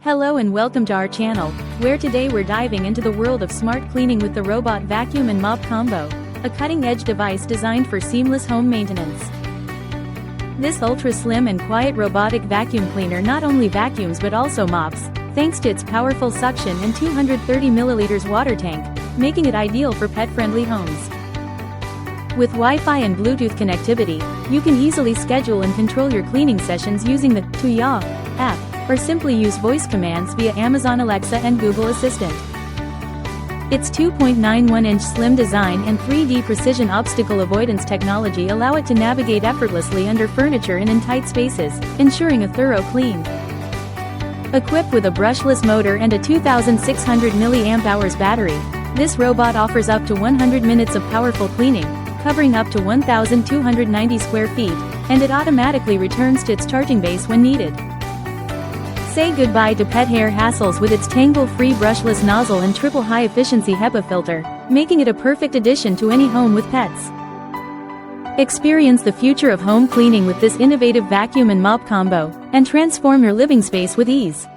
Hello and welcome to our channel, where today we're diving into the world of smart cleaning with the robot vacuum and mop combo, a cutting-edge device designed for seamless home maintenance. This ultra-slim and quiet robotic vacuum cleaner not only vacuums but also mops, thanks to its powerful suction and 230 milliliters water tank, making it ideal for pet-friendly homes. With Wi-Fi and Bluetooth connectivity, you can easily schedule and control your cleaning sessions using the Tuya app, or simply use voice commands via Amazon Alexa and Google Assistant. Its 2.91-inch slim design and 3D precision obstacle avoidance technology allow it to navigate effortlessly under furniture and in tight spaces, ensuring a thorough clean. Equipped with a brushless motor and a 2,600 mAh battery, this robot offers up to 100 minutes of powerful cleaning, covering up to 1,290 square feet, and it automatically returns to its charging base when needed. Say goodbye to pet hair hassles with its tangle-free brushless nozzle and triple high-efficiency HEPA filter, making it a perfect addition to any home with pets. Experience the future of home cleaning with this innovative vacuum and mop combo, and transform your living space with ease.